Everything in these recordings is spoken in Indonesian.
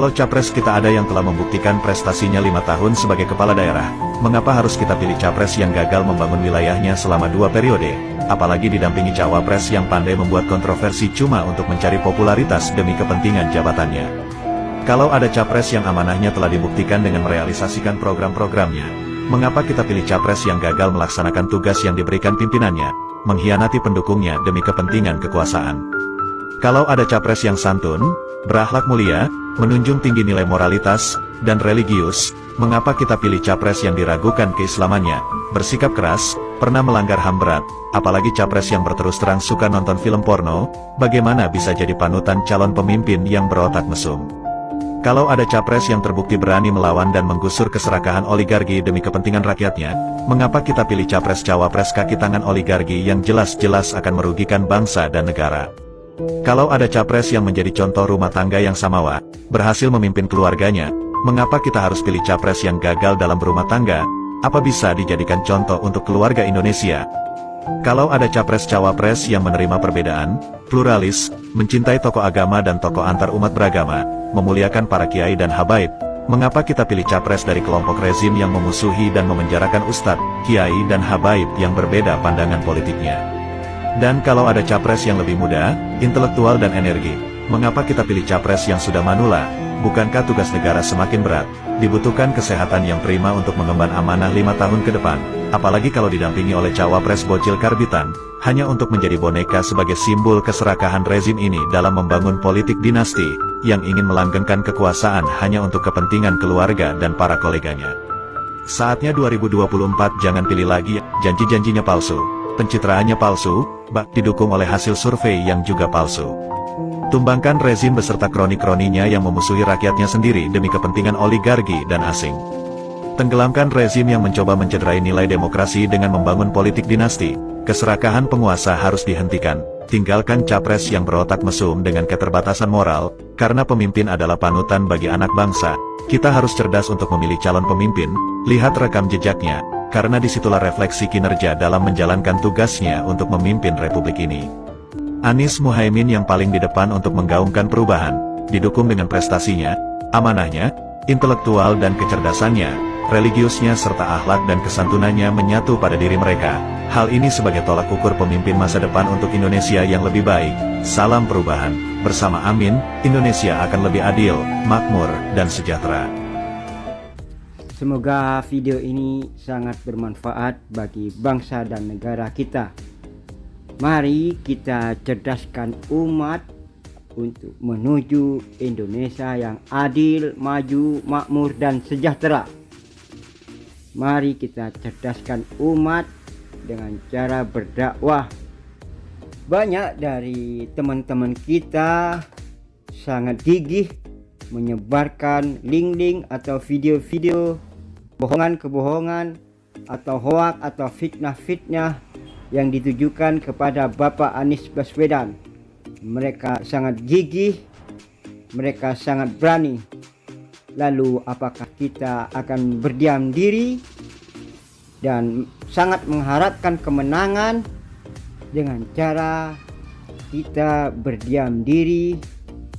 Kalau capres kita ada yang telah membuktikan prestasinya 5 tahun sebagai kepala daerah, mengapa harus kita pilih capres yang gagal membangun wilayahnya selama 2 periode, apalagi didampingi cawapres yang pandai membuat kontroversi cuma untuk mencari popularitas demi kepentingan jabatannya. Kalau ada capres yang amanahnya telah dibuktikan dengan merealisasikan program-programnya, mengapa kita pilih capres yang gagal melaksanakan tugas yang diberikan pimpinannya, mengkhianati pendukungnya demi kepentingan kekuasaan? Kalau ada capres yang santun, berakhlak mulia, menunjung tinggi nilai moralitas, dan religius, mengapa kita pilih capres yang diragukan keislamannya, bersikap keras, pernah melanggar HAM berat, apalagi capres yang berterus terang suka nonton film porno, bagaimana bisa jadi panutan calon pemimpin yang berotak mesum? Kalau ada capres yang terbukti berani melawan dan menggusur keserakahan oligarki demi kepentingan rakyatnya, mengapa kita pilih capres-cawapres kaki tangan oligarki yang jelas-jelas akan merugikan bangsa dan negara? Kalau ada capres yang menjadi contoh rumah tangga yang samawa, berhasil memimpin keluarganya, mengapa kita harus pilih capres yang gagal dalam berumah tangga? Apa bisa dijadikan contoh untuk keluarga Indonesia? Kalau ada capres-cawapres yang menerima perbedaan, pluralis, mencintai tokoh agama dan tokoh antar umat beragama, memuliakan para kiai dan habaib, mengapa kita pilih capres dari kelompok rezim yang memusuhi dan memenjarakan ustadz, kiai dan habaib yang berbeda pandangan politiknya? Dan kalau ada capres yang lebih muda, intelektual dan energi, mengapa kita pilih capres yang sudah manula? Bukankah tugas negara semakin berat? Dibutuhkan kesehatan yang prima untuk mengemban amanah 5 tahun ke depan, apalagi kalau didampingi oleh cawapres bocil karbitan, hanya untuk menjadi boneka sebagai simbol keserakahan rezim ini dalam membangun politik dinasti, yang ingin melanggengkan kekuasaan hanya untuk kepentingan keluarga dan para koleganya. Saatnya 2024 jangan pilih lagi, janji-janjinya palsu, pencitraannya palsu, didukung oleh hasil survei yang juga palsu. Tumbangkan rezim beserta kroni-kroninya yang memusuhi rakyatnya sendiri demi kepentingan oligarki dan asing. Tenggelamkan rezim yang mencoba mencederai nilai demokrasi dengan membangun politik dinasti. Keserakahan penguasa harus dihentikan. Tinggalkan capres yang berotak mesum dengan keterbatasan moral, karena pemimpin adalah panutan bagi anak bangsa. Kita harus cerdas untuk memilih calon pemimpin, lihat rekam jejaknya, karena disitulah refleksi kinerja dalam menjalankan tugasnya untuk memimpin republik ini. Anies Muhaimin yang paling di depan untuk menggaungkan perubahan, didukung dengan prestasinya, amanahnya, intelektual dan kecerdasannya, religiusnya serta akhlak dan kesantunannya menyatu pada diri mereka. Hal ini sebagai tolak ukur pemimpin masa depan untuk Indonesia yang lebih baik. Salam perubahan. Bersama Amin, Indonesia akan lebih adil, makmur, dan sejahtera. Semoga video ini sangat bermanfaat bagi bangsa dan negara kita. Mari kita cerdaskan umat untuk menuju Indonesia yang adil, maju, makmur, dan sejahtera. Mari kita cerdaskan umat dengan cara berdakwah. Banyak dari teman-teman kita sangat gigih menyebarkan link-link atau video-video kebohongan atau hoak atau fitnah-fitnah yang ditujukan kepada Bapak Anies Baswedan. Mereka sangat gigih, mereka sangat berani. Lalu apakah kita akan berdiam diri dan sangat mengharapkan kemenangan dengan cara kita berdiam diri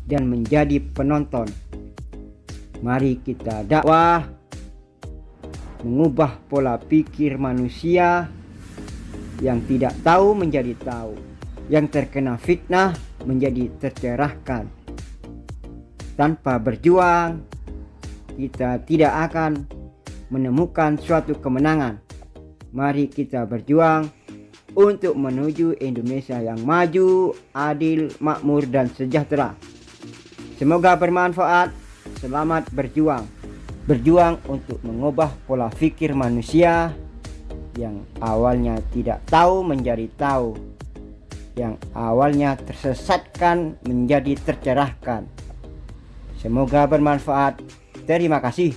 dan menjadi penonton? Mari kita dakwah, mengubah pola pikir manusia yang tidak tahu menjadi tahu, yang terkena fitnah menjadi tercerahkan. Tanpa berjuang, kita tidak akan menemukan suatu kemenangan. Mari kita berjuang untuk menuju Indonesia yang maju, adil, makmur, dan sejahtera. Semoga bermanfaat. Selamat berjuang. Berjuang untuk mengubah pola pikir manusia yang awalnya tidak tahu menjadi tahu, yang awalnya tersesatkan menjadi tercerahkan. Semoga bermanfaat. Terima kasih.